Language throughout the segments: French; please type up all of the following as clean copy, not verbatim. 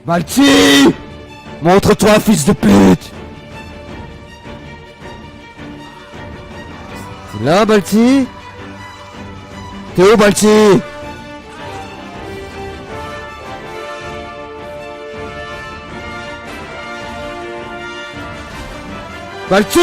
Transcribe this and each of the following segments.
Balti! Montre-toi, fils de pute! T'es là, Balti? T'es où, Balti? Balti!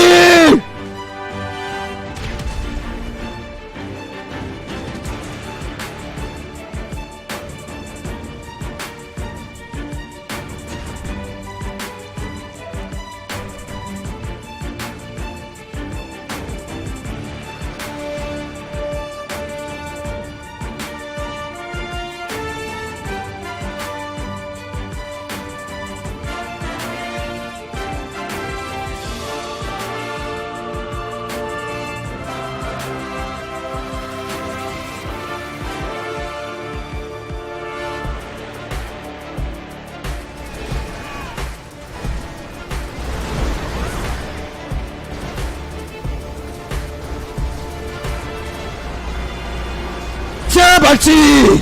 Tiens, Balti!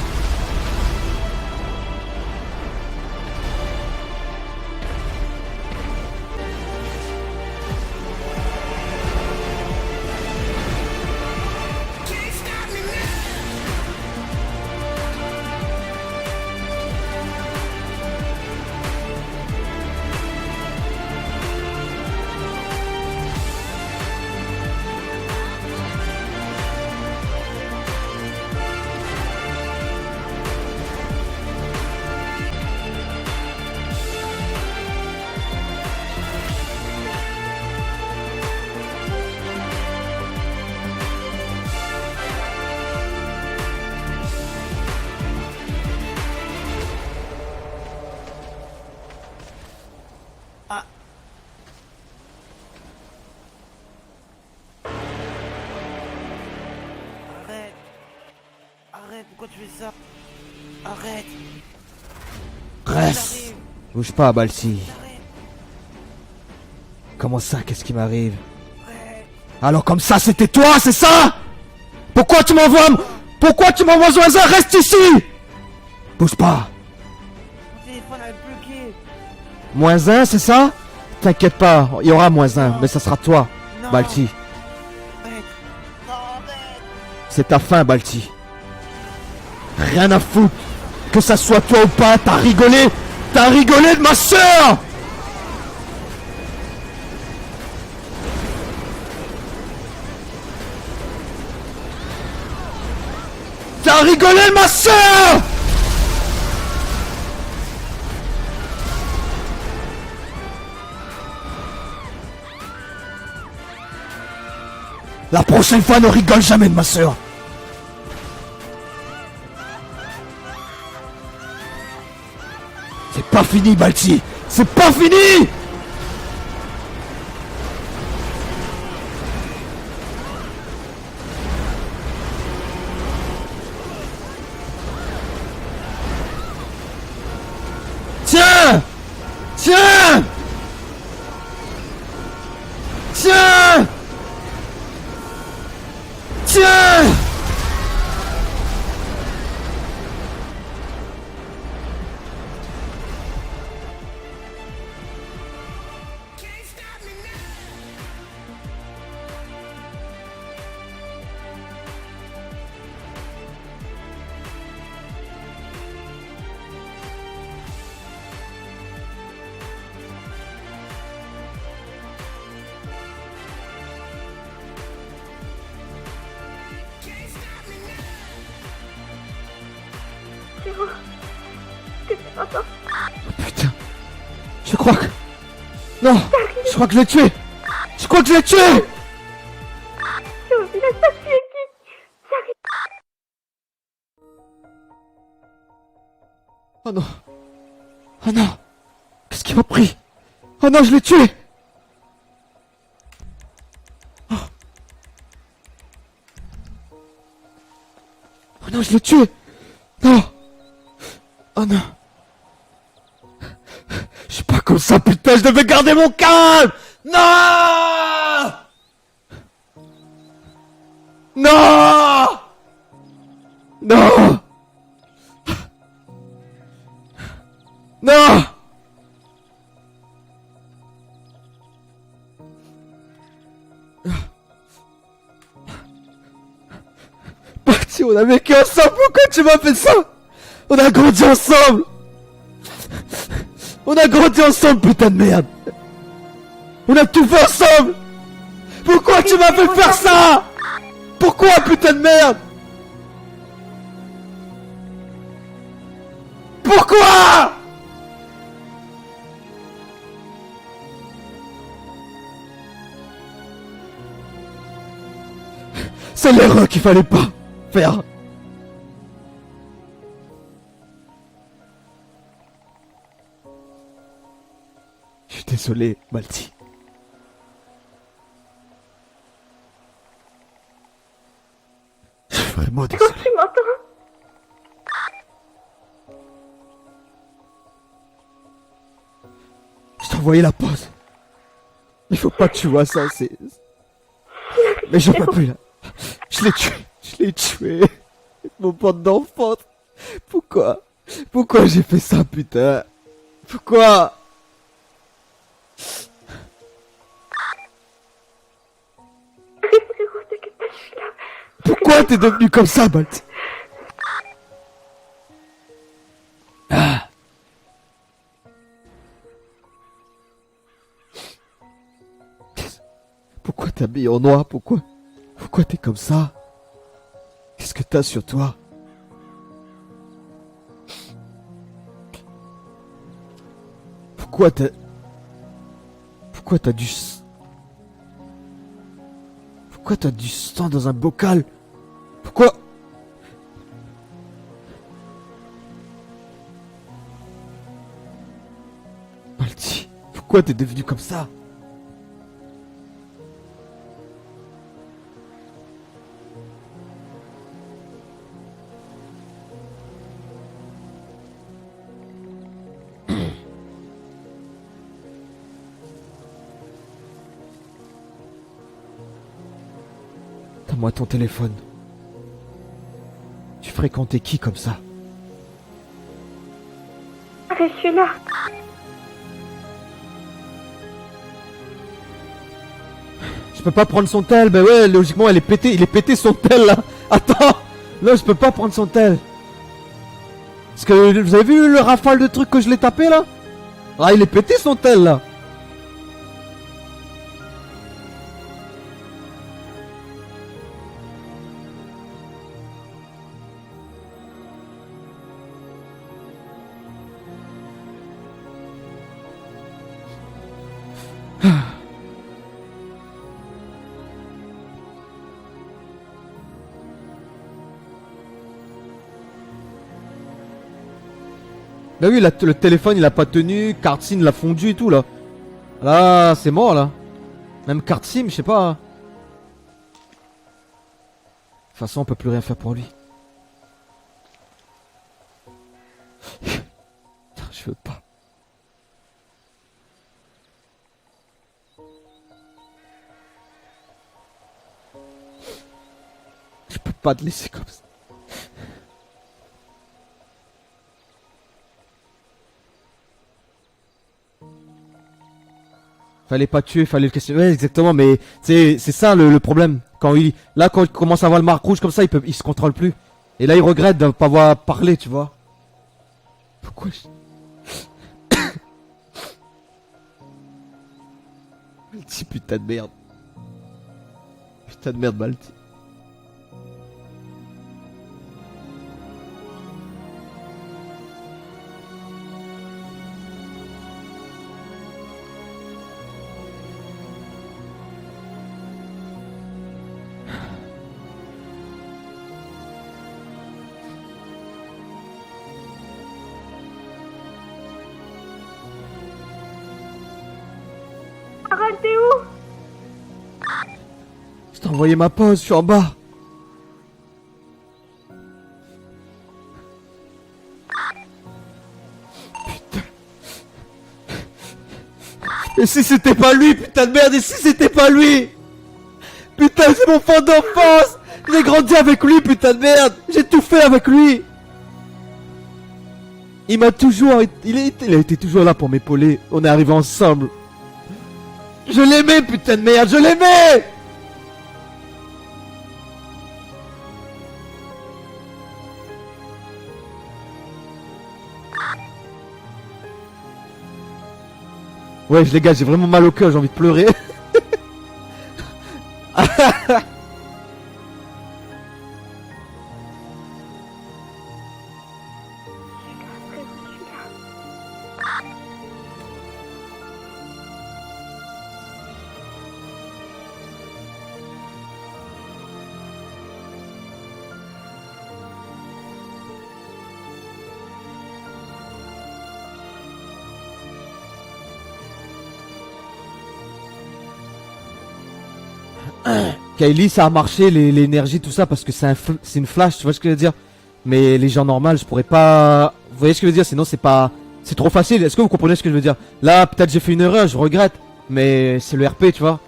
Arrête. Arrête, pourquoi tu fais ça? Arrête. Reste! J'arrive. Bouge pas, Balti. Arrête. Comment ça, qu'est-ce qui m'arrive? Arrête. Alors comme ça, c'était toi, c'est ça? Pourquoi tu m'envoies... Pourquoi tu m'envoies Zoisin? Reste ici! Bouge pas! Mon téléphone a bloqué. Moins un, c'est ça? T'inquiète pas, il y aura moins un, mais ça sera toi, Non. Balti. Arrête. Non, arrête. C'est ta fin, Balti. Rien à foutre. Que ça soit toi ou pas, t'as rigolé. T'as rigolé de ma sœur. T'as rigolé de ma sœur. La prochaine fois, ne rigole jamais de ma sœur. C'est pas fini, Balti. C'est pas fini. Tiens. Tiens. Tiens. Tiens. Putain. Je crois que... Non. Je crois que je l'ai tué. Je crois que je l'ai tué. Oh non. Oh non. Qu'est-ce qui m'a pris? Oh non, je l'ai tué. Oh. Oh non, je l'ai tué. Non. Oh non. Je suis pas comme ça, putain, je devais garder mon calme. Non. Non. Non. Non! Balti, on a vécu ensemble, pourquoi tu m'as fait ça? On a grandi ensemble! On a grandi ensemble, putain de merde! On a tout fait ensemble! Pourquoi tu m'as fait faire ça? Pourquoi, putain de merde? Pourquoi? C'est l'erreur qu'il fallait pas faire. Je suis désolé, Balti. Je suis vraiment désolé. Tu m'entends? Je t'ai envoyé la pause. Il faut pas que tu vois ça, c'est... Mais j'en peux plus là. Je l'ai tué. Je l'ai tué. Mon pote d'enfance. Pourquoi? Pourquoi j'ai fait ça, putain? Pourquoi? Frérot, t'inquiète pas, je suis là. Pourquoi t'es devenu comme ça, Balti? Ah. Pourquoi t'es habillé en noir? Pourquoi t'es comme ça? Qu'est-ce que t'as sur toi? Pourquoi t'as du... Pourquoi t'as du sang dans un bocal? Pourquoi? Balti, pourquoi t'es devenu comme ça? Donne-moi ton téléphone. Tu fréquentais qui comme ça? Allez, je suis là. Je peux pas prendre son tel, bah ouais, logiquement elle est pétée, il est pété son tel là. Attends, là je peux pas prendre son tel. Parce que vous avez vu le rafale de trucs que je l'ai tapé là? Ah, il est pété son tel là. Bah oui, le téléphone il a pas tenu, carte SIM l'a fondu et tout là. Là, c'est mort là. Même carte SIM, je sais pas. De toute façon, on peut plus rien faire pour lui. Je veux pas. Je peux pas te laisser comme ça. Fallait pas tuer, fallait le questionner. Ouais, exactement, mais c'est ça le problème. Quand il commence à avoir le marque rouge comme ça, il se contrôle plus. Et là, il regrette de pas avoir parlé, tu vois. Pourquoi Balti, putain de merde. Putain de merde, Balti. Arrête, t'es où? Je t'ai envoyé ma pause, je suis en bas. Putain. Et si c'était pas lui, putain de merde, et si c'était pas lui? Putain, c'est mon fond d'enfance. J'ai grandi avec lui, putain de merde. J'ai tout fait avec lui. Il m'a toujours... Il a été toujours là pour m'épauler. On est arrivés ensemble. Je l'aimais, putain de merde, je l'aimais! Ouais, les gars, j'ai vraiment mal au cœur, j'ai envie de pleurer. Frérot, je suis là. Kylie, ça a marché, l'énergie, tout ça, parce que c'est c'est une flash, tu vois ce que je veux dire? Mais les gens normaux, je pourrais pas... Vous voyez ce que je veux dire? Sinon, c'est pas... C'est trop facile, est-ce que vous comprenez ce que je veux dire? Là, peut-être j'ai fait une erreur, je regrette, mais c'est le RP, tu vois?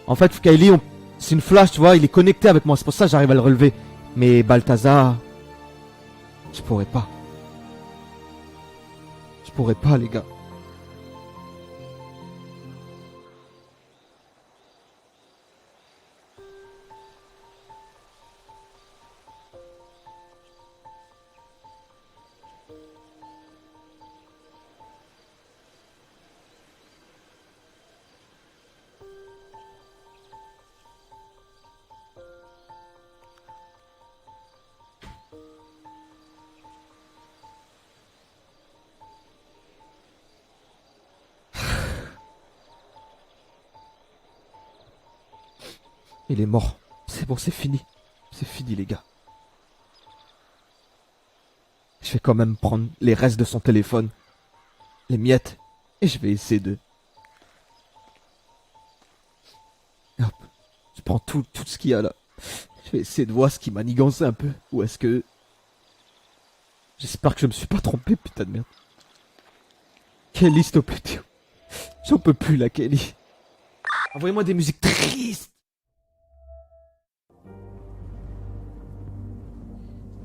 En fait, Kylie, c'est une flash, tu vois, il est connecté avec moi, c'est pour ça que j'arrive à le relever. Mais Balthazar... Je pourrais pas. Je pourrais pas, les gars. Il est mort. C'est bon, c'est fini. C'est fini, les gars. Je vais quand même prendre les restes de son téléphone, les miettes, et je vais essayer de... Hop. Je prends tout ce qu'il y a là. Je vais essayer de voir ce qui manigancé un peu. Ou est-ce que... J'espère que je me suis pas trompé, putain de merde. Kelly, s'il te plaît, Théo. J'en peux plus, là, Kelly. Envoyez-moi des musiques tristes.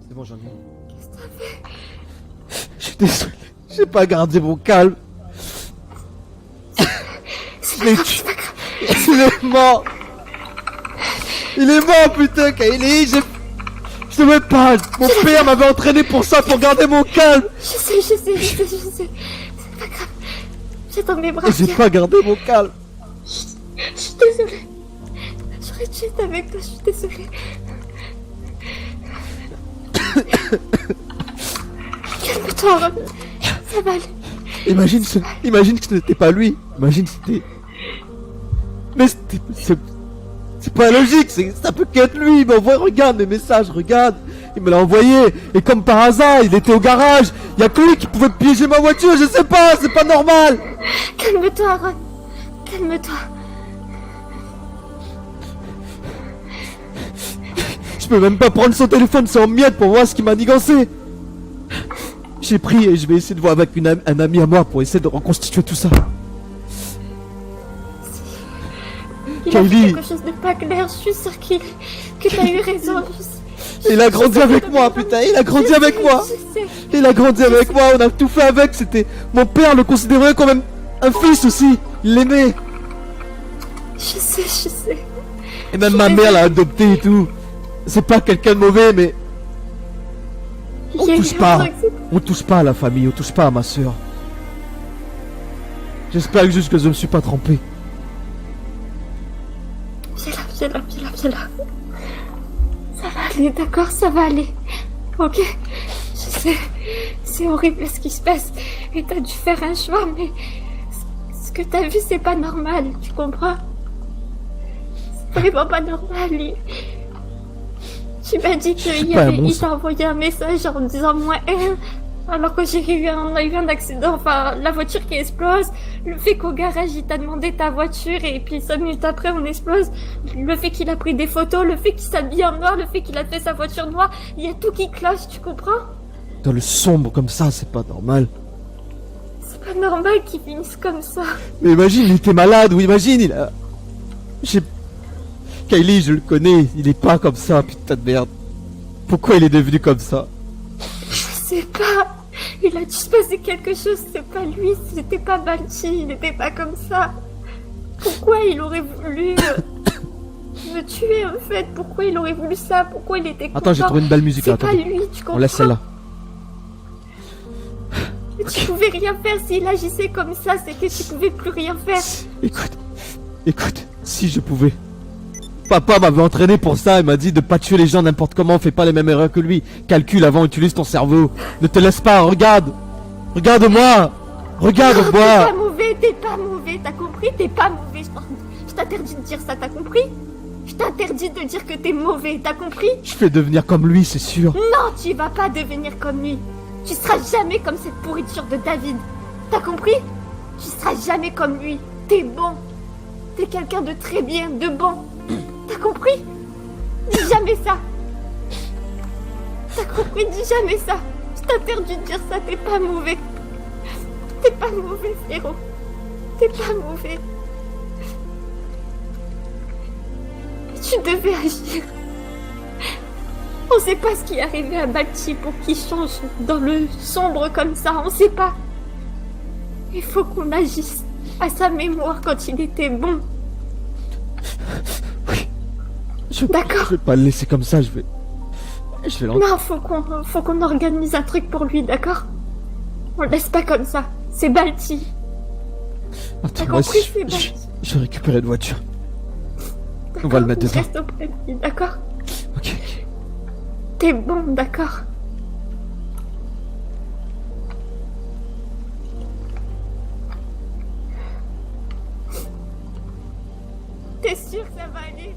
C'est bon, j'en ai. Qu'est-ce que t'as fait? Je suis désolé. J'ai pas gardé mon calme. C'est Je l'ai pas grave, tué. c'est pas grave. Il est mort. Il est mort, putain, Kylie. Je savais pas. Mon père m'avait entraîné pour ça, pour garder mon calme. Je sais. C'est pas grave. J'ai dans mes bras. Et j'ai Viens. pas gardé mon calme. Je suis désolée. J'aurais dû être avec toi, je suis désolée. Calme-toi, Ron. Ça va aller. Imagine que ce n'était pas lui. Imagine que c'était... Mais c'est pas logique, ça peut qu'être lui. Il m'envoie, regarde mes messages, regarde. Il me l'a envoyé. Et comme par hasard, il était au garage. Il y a que lui qui pouvait piéger ma voiture, je sais pas, c'est pas normal. Calme-toi, Ron. Calme-toi. Je peux même pas prendre son téléphone, c'est en miettes pour voir ce qui m'a nigancé. J'ai pris et je vais essayer de voir avec un ami à moi pour essayer de reconstituer tout ça. Il a fait Kylie. quelque chose de pas clair, je suis sûre que t'as eu raison. Il a grandi avec moi, putain, il a grandi avec moi. Je sais. Il a grandi avec moi, on a tout fait avec, c'était... Mon père le considérait comme un fils aussi, il l'aimait. Je sais. Et même ma mère l'a adopté et tout. C'est pas quelqu'un de mauvais, mais... Il y a eu touche pas. un truc, c'est- On touche pas à la famille, on touche pas à ma soeur. J'espère juste que je me suis pas trompé. Viens là. Ça va aller, d'accord, ça va aller. Ok. Je sais, c'est horrible ce qui se passe. Et t'as dû faire un choix, mais ce que t'as vu, c'est pas normal, tu comprends? C'est vraiment pas normal. Tu m'as dit qu'il pas un il monstre. t'a envoyé un message en disant moi, alors que on a eu un accident, enfin la voiture qui explose, le fait qu'au garage il t'a demandé ta voiture et puis 5 minutes après on explose, le fait qu'il a pris des photos, le fait qu'il s'habille en noir, le fait qu'il a fait sa voiture noire, il y a tout qui cloche, tu comprends? Dans le sombre comme ça, c'est pas normal. C'est pas normal qu'il finisse comme ça. Mais imagine, il était malade, ou imagine, il a... J'ai... Kylie, je le connais, il est pas comme ça, putain de merde. Pourquoi il est devenu comme ça? Je sais pas. Il a dû se passer quelque chose, c'est pas lui, c'était pas Balti, il n'était pas comme ça. Pourquoi il aurait voulu me tuer en fait? Pourquoi il aurait voulu ça? Pourquoi il était content? Attends, j'ai trouvé une belle musique là, C'est pas attendez. lui, tu comprends? On laisse celle-là. Mais tu pouvais rien faire s'il agissait comme ça, c'est que tu pouvais plus rien faire. Écoute, si je pouvais. Papa m'avait entraîné pour ça, il m'a dit de pas tuer les gens n'importe comment, fais pas les mêmes erreurs que lui. Calcule avant, utilise ton cerveau. Ne te laisse pas, regarde. Regarde-moi. T'es Regarde-moi. pas mauvais, t'as compris? T'es pas mauvais, je t'interdis de dire ça, t'as compris? Je t'interdis de dire que t'es mauvais, t'as compris? Je vais devenir comme lui, c'est sûr. Non, tu vas pas devenir comme lui. Tu seras jamais comme cette pourriture de David. T'as compris? Tu seras jamais comme lui. T'es bon. T'es quelqu'un de très bien, de bon. T'as compris? Dis jamais ça. T'as compris? Dis jamais ça. Je t'interdis de dire ça, t'es pas mauvais. T'es pas mauvais, frérot. T'es pas mauvais. Tu devais agir. On sait pas ce qui est arrivé à Balti pour qu'il change dans le sombre comme ça, on sait pas. Il faut qu'on agisse à sa mémoire quand il était bon. D'accord. Je vais pas le laisser comme ça, je vais l'entendre. Non, faut qu'on organise un truc pour lui, d'accord? On le laisse pas comme ça. C'est Balti. Attends, T'as moi, compris, c'est Balti. je vais récupérer une voiture. On va le mettre dedans. Reste auprès de lui, d'accord? Ok. T'es bon, d'accord? T'es sûr que ça va aller?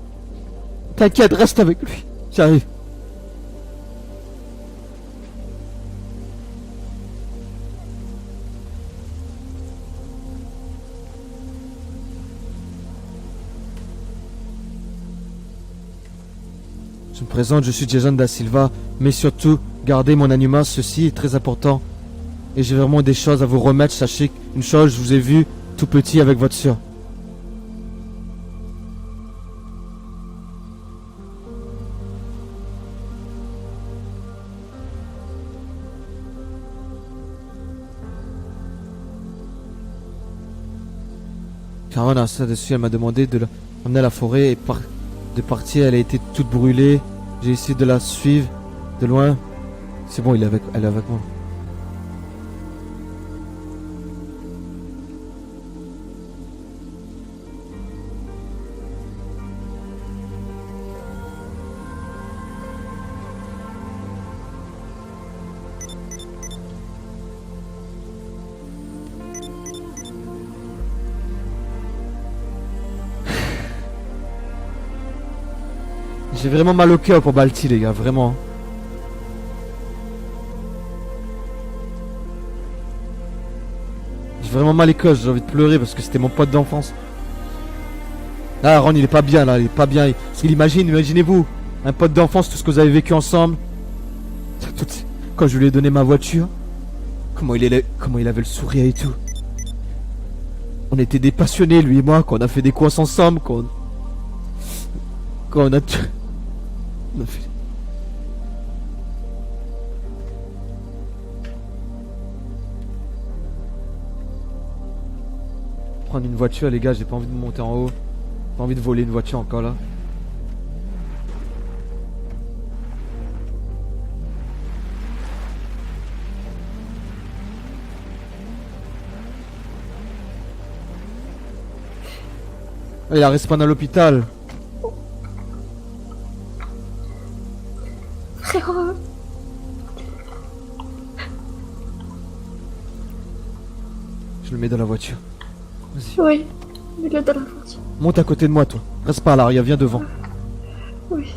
T'inquiète, reste avec lui. J'arrive. Je me présente, je suis Jason Da Silva, mais surtout, gardez mon anonymat, ceci est très important. Et j'ai vraiment des choses à vous remettre, sachez qu'une chose, je vous ai vu tout petit avec votre sœur. Caron a ça dessus, elle m'a demandé de l'emmener à la forêt et de partir, elle a été toute brûlée. J'ai essayé de la suivre de loin. C'est bon, elle est avec moi. J'ai vraiment mal au cœur pour Balti, les gars, vraiment. J'ai vraiment mal les causes, j'ai envie de pleurer parce que c'était mon pote d'enfance. Là, Ron, il est pas bien, là, il est pas bien. Parce qu'il imaginez-vous, un pote d'enfance, tout ce que vous avez vécu ensemble. Quand je lui ai donné ma voiture, comment il avait le sourire et tout. On était des passionnés, lui et moi, quand on a fait des courses ensemble, quand on a... On a fait... Prendre une voiture, les gars, j'ai pas envie de monter en haut. Pas envie de voler une voiture encore là. Ah, il a respawn à l'hôpital. Frérot. Je le mets dans la voiture. Vas-y. Oui, mets-le dans la voiture. Monte à côté de moi, toi. Reste pas à l'arrière, viens devant. Oui.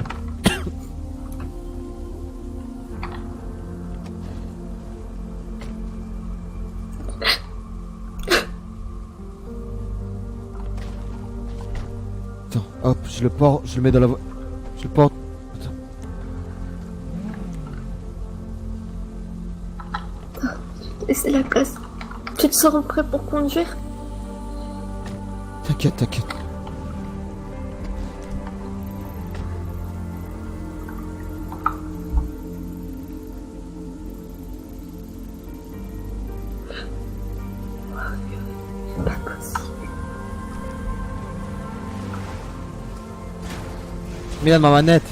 Attends, hop, je le porte, je le mets dans la voiture. Je le porte. Attends. Laissez la place. Tu te sens prêt pour conduire? T'inquiète, t'inquiète. Merde, ma manette.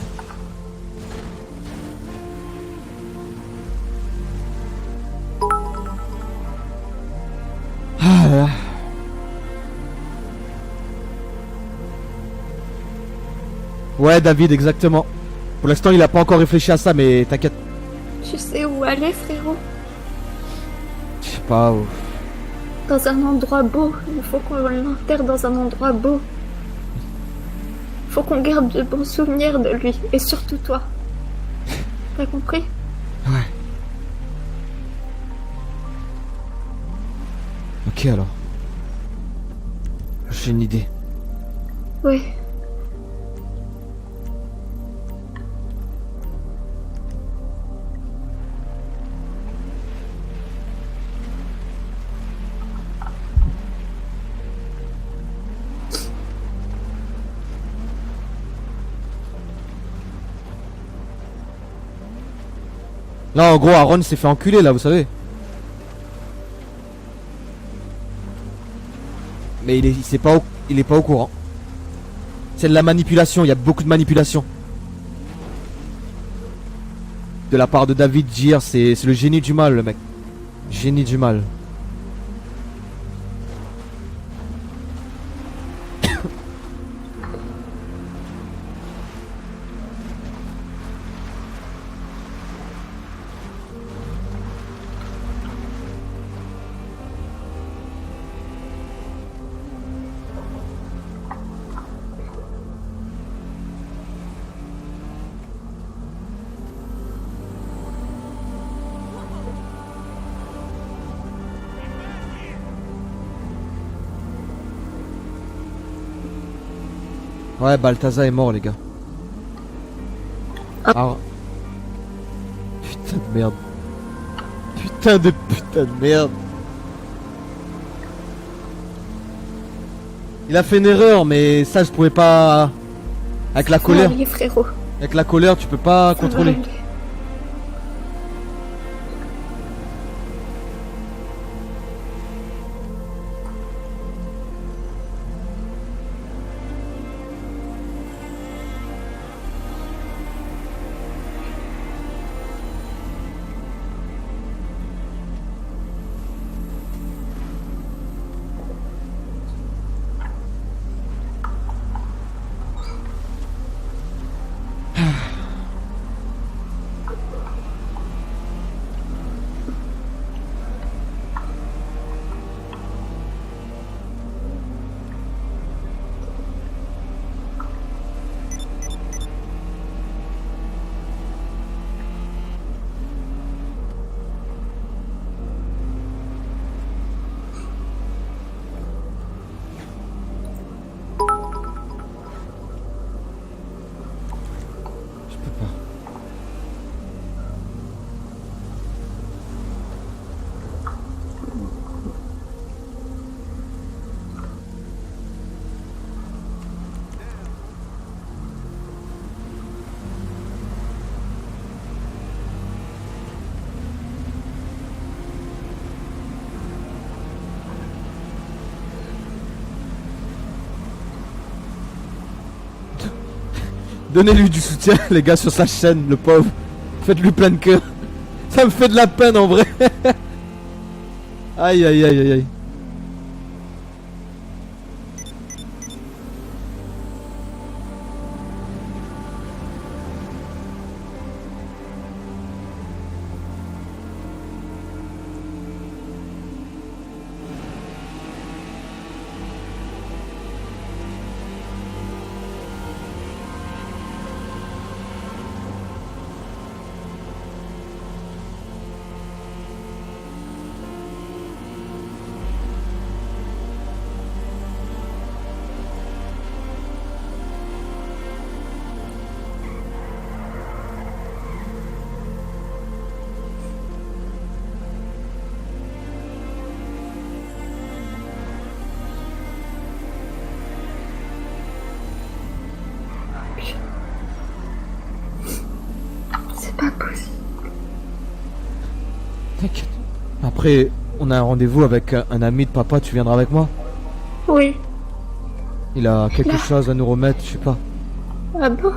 Ah là là. Ouais, David, exactement. Pour l'instant, il a pas encore réfléchi à ça, mais t'inquiète. Tu sais où aller, frérot? Je sais pas où. Dans un endroit beau. Il faut qu'on l'enterre dans un endroit beau. Faut qu'on garde de bons souvenirs de lui. Et surtout toi. T'as compris? Ouais. Ok alors. J'ai une idée. Oui. Là, en gros, Aaron s'est fait enculer, là, vous savez. Mais il est pas au courant. C'est de la manipulation, il y a beaucoup de manipulation. De la part de David Gir, c'est le génie du mal, le mec. Génie du mal. Ouais, Balthazar est mort, les gars. Ah. Putain de merde. Putain de merde. Il a fait une erreur, mais ça, je pouvais pas... Avec la colère. Allez, frérot. Avec la colère, tu peux pas contrôler. Allez. Donnez-lui du soutien, les gars, sur sa chaîne, le pauvre. Faites-lui plein de cœur. Ça me fait de la peine, en vrai. Aïe, aïe, aïe, aïe, aïe. C'est pas possible. T'inquiète. Après, on a un rendez-vous avec un ami de papa, tu viendras avec moi? Oui. Il a quelque chose à nous remettre, je sais pas. Ah bon?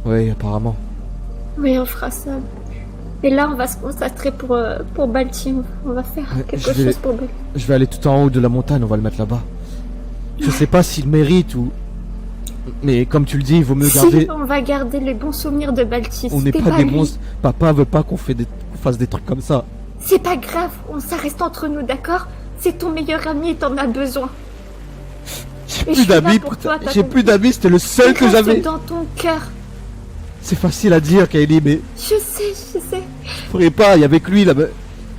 Oui, apparemment. Oui, on fera ça. Et là, on va se concentrer pour Balti. On va faire Ouais, quelque je vais- chose pour Balti. Je vais aller tout en haut de la montagne, on va le mettre là-bas. Je sais pas s'il mérite ou... Mais comme tu le dis, il vaut mieux garder... Si, on va garder les bons souvenirs de Balti. On n'est C'était pas des lui. monstres. Papa veut pas qu'on fasse des trucs comme ça. C'est pas grave, ça reste entre nous, d'accord? C'est ton meilleur ami et t'en as besoin. J'ai Et je plus suis là d'amis, pour putain. toi, t'as J'ai compris. plus d'amis, c'était le seul que Reste j'avais. dans ton cœur. C'est facile à dire, Kylie, mais Je sais. je pourrais pas. Et avec lui, il avait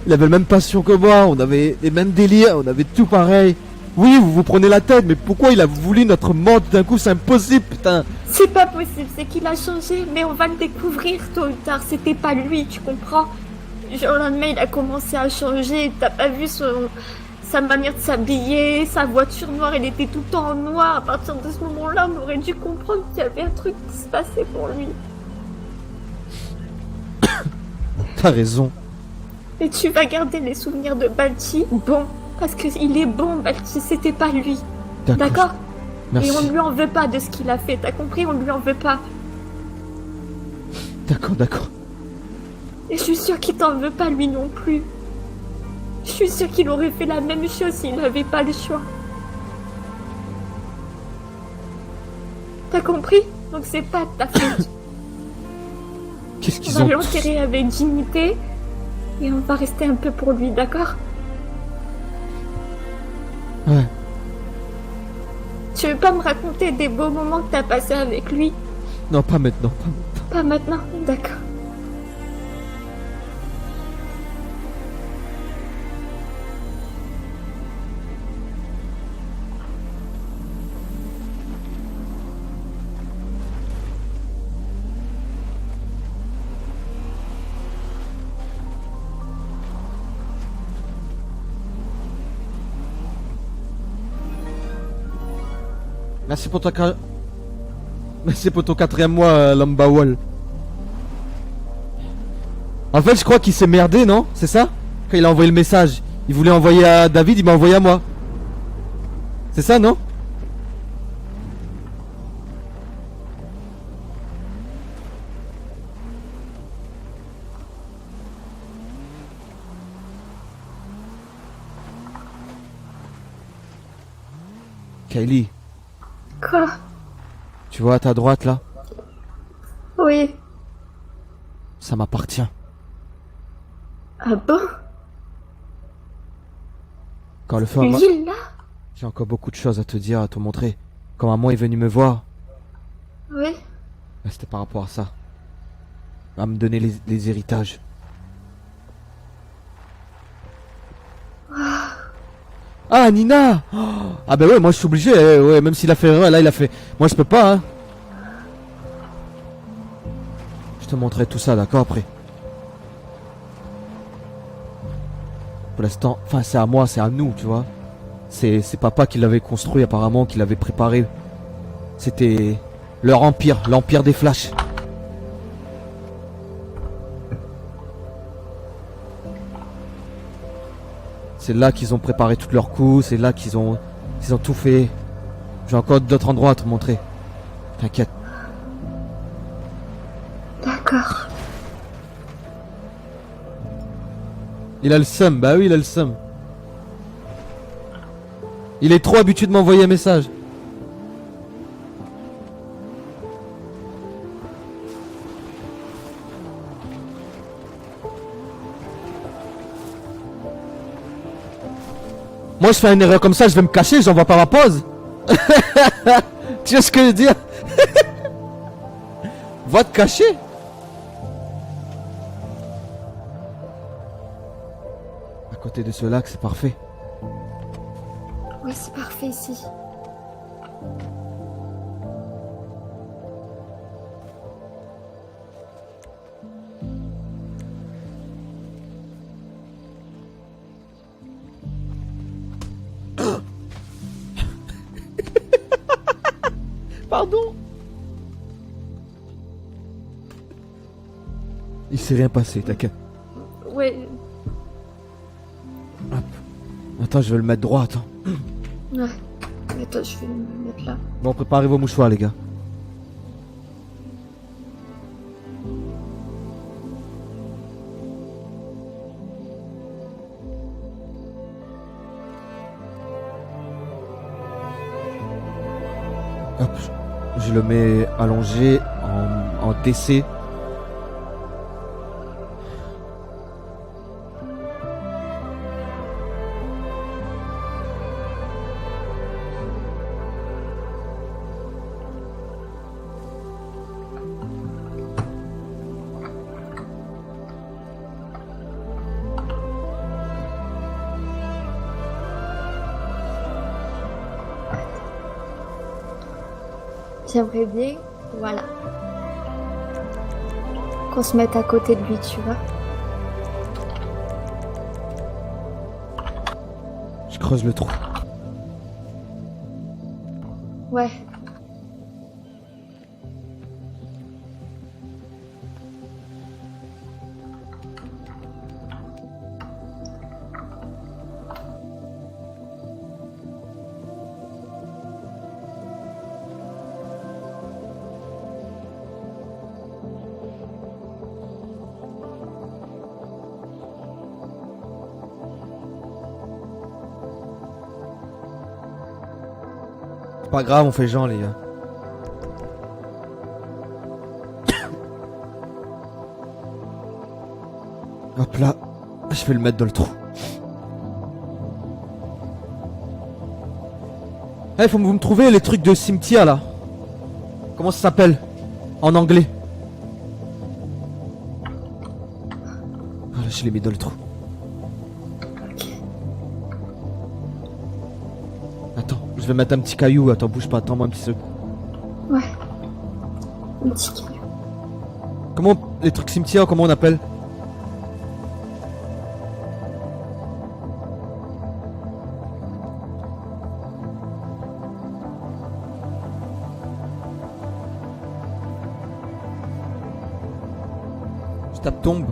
la même passion que moi. On avait les mêmes délires, on avait tout pareil. Oui, vous vous prenez la tête, mais pourquoi il a voulu notre mort d'un coup? C'est impossible, putain. C'est pas possible, c'est qu'il a changé, mais on va le découvrir tôt ou tard. C'était pas lui, tu comprends? Le jour au lendemain, il a commencé à changer. T'as pas vu sa manière de s'habiller, sa voiture noire, elle était tout le temps en noir. À partir de ce moment-là, on aurait dû comprendre qu'il y avait un truc qui se passait pour lui. T'as raison. Et tu vas garder les souvenirs de Balti bon, parce qu'il est bon, Balti, c'était pas lui. D'accord? Merci. Et on lui en veut pas de ce qu'il a fait, t'as compris? On lui en veut pas. D'accord. Et je suis sûre qu'il t'en veut pas lui non plus. Je suis sûre qu'il aurait fait la même chose s'il n'avait pas le choix. T'as compris? Donc c'est pas de ta faute. Qu'est-ce On qu'ils va ont... l'enterrer avec dignité et on va rester un peu pour lui, d'accord? Ouais. Tu veux pas me raconter des beaux moments que t'as passés avec lui? Non, pas maintenant. Pas maintenant, d'accord. Merci pour Merci pour ton 4e mois, Lamba Wall. En fait, je crois qu'il s'est merdé, non? C'est ça? Quand il a envoyé le message. Il voulait envoyer à David, il m'a envoyé à moi. C'est ça, non? Kylie, Quoi? tu vois à ta droite là? Oui. Ça m'appartient. Ah bon? Quand le feu a... Lui là? J'ai encore beaucoup de choses à te dire, à te montrer. Quand maman est venue me voir, Oui. c'était par rapport à ça. À me donner les héritages. Ah, Nina! Oh, ah ben ouais, moi je suis obligé, ouais, même s'il a fait erreur, là il a fait... Moi je peux pas, hein. Je te montrerai tout ça, d'accord, après. Pour l'instant, enfin c'est à moi, c'est à nous, tu vois. C'est papa qui l'avait construit apparemment, qui l'avait préparé. C'était leur empire, l'empire des flashs. C'est là qu'ils ont préparé tous leurs coups, c'est là qu'ils ont tout fait. J'ai encore d'autres endroits à te montrer. T'inquiète. D'accord. Il a le seum, bah oui il a le seum. Il est trop habitué de m'envoyer un message. Moi je fais une erreur comme ça, je vais me cacher, j'envoie pas ma pause. Tu vois ce que je veux dire? Va te cacher. À côté de ce lac, c'est parfait. Oui, c'est parfait ici. Pardon. Il s'est rien passé, t'inquiète. Ouais. Hop. Attends, je vais le mettre droit, attends. Ouais. Attends, je vais me mettre là. Bon, préparez vos mouchoirs, les gars. Hop, je le mets allongé en DC. J'aimerais bien, voilà, qu'on se mette à côté de lui, tu vois. Je creuse le trou. Ouais. C'est pas grave, on fait genre, les gars. Hop là, je vais le mettre dans le trou. Eh, faut que vous me trouver les trucs de cimetière là. Comment ça s'appelle en anglais? Voilà, je l'ai mis dans le trou. Attends, je vais mettre un petit caillou. Attends, bouge pas, attends-moi un petit seconde. Ouais. Un petit caillou. Comment les trucs cimetière, comment on appelle? Je tape tombe.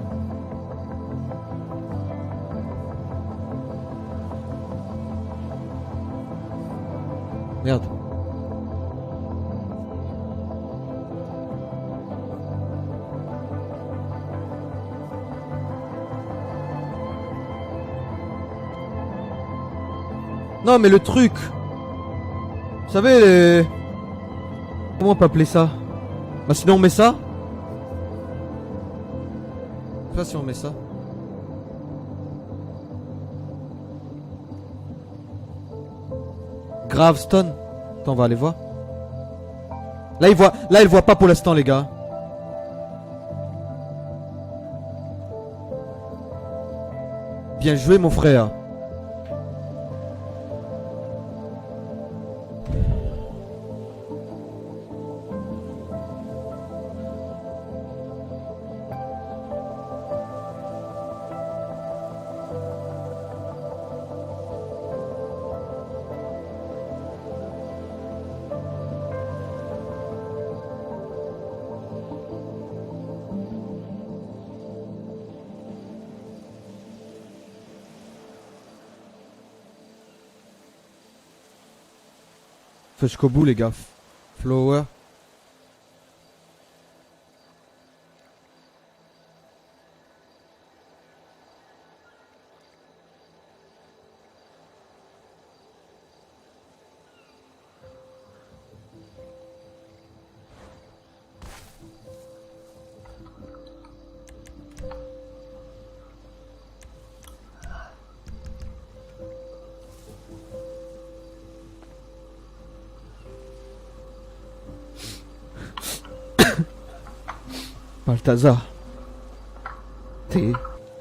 Merde. Non mais le truc. Vous savez les... Comment on peut appeler ça? Bah sinon on met ça. Je sais pas si on met ça. Gravestone. Attends, on va aller voir. Là il voit pas pour l'instant les gars. Bien joué mon frère. Faut jusqu'au bout les gars. Flower. Balthazar,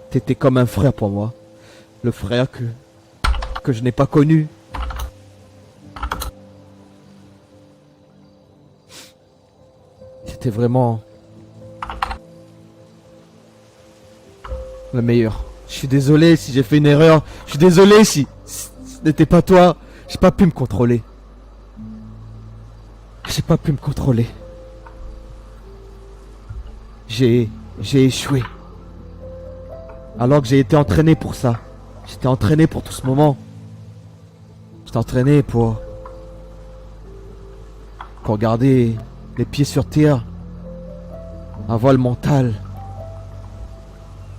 t'étais comme un frère pour moi. Le frère que je n'ai pas connu. C'était vraiment le meilleur. Je suis désolé si j'ai fait une erreur. Je suis désolé si ce n'était pas toi. J'ai pas pu me contrôler. J'ai pas pu me contrôler. J'ai échoué. Alors que j'ai été entraîné pour ça. J'étais entraîné pour tout ce moment. J'étais entraîné pour garder les pieds sur terre. Avoir le mental.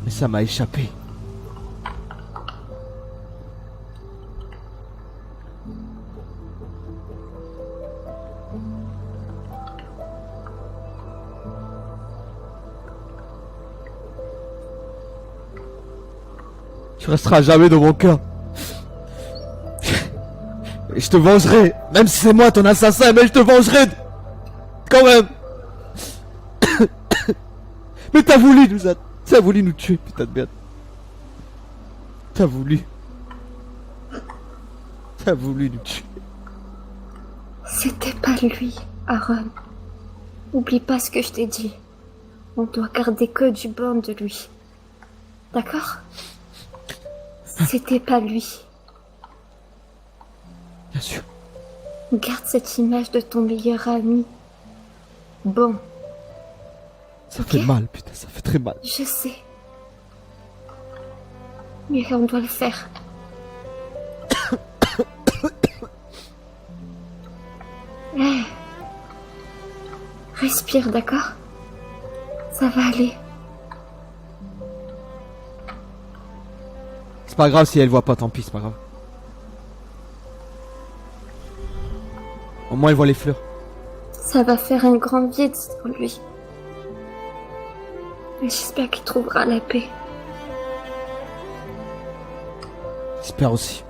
Mais ça m'a échappé. Tu resteras à jamais dans mon cœur. Et je te vengerai. Même si c'est moi ton assassin, mais je te vengerai. Quand même. Mais t'as voulu nous tuer, putain de merde. T'as voulu nous tuer. C'était pas lui, Aaron. Oublie pas ce que je t'ai dit. On doit garder que du bon de lui. D'accord? C'était pas lui. Bien sûr. Garde cette image de ton meilleur ami. Bon, Ça fait mal, putain, ça fait très mal. je sais. Mais on doit le faire. Eh. Respire, d'accord? Ça va aller. C'est pas grave si elle voit pas, tant pis, c'est pas grave. Au moins elle voit les fleurs. Ça va faire un grand vide pour lui. Et j'espère qu'il trouvera la paix. J'espère aussi.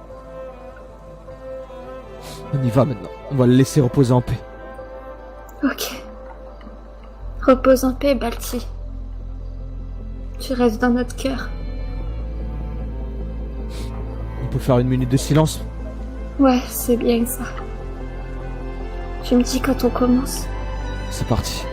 On y va maintenant. On va le laisser reposer en paix. Ok. Repose en paix, Balti. Tu restes dans notre cœur. On peut faire une minute de silence. Ouais, c'est bien ça. Tu me dis quand on commence. C'est parti.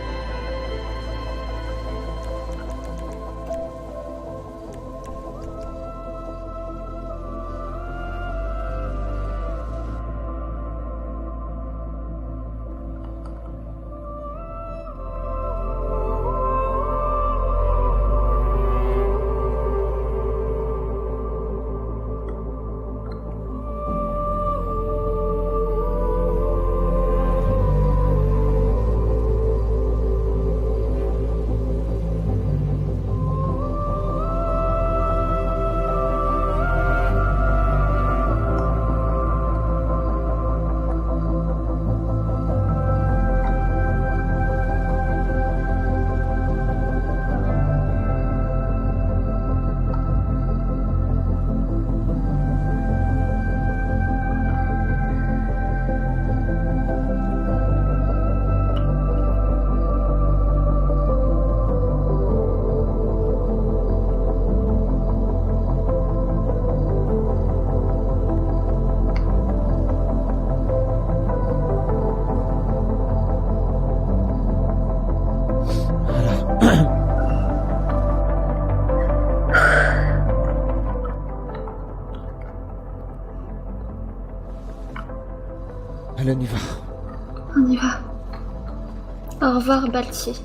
Allez, on y va. On y va. Au revoir, Balti.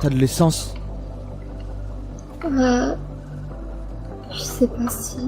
T'as de l'essence? Je sais pas si...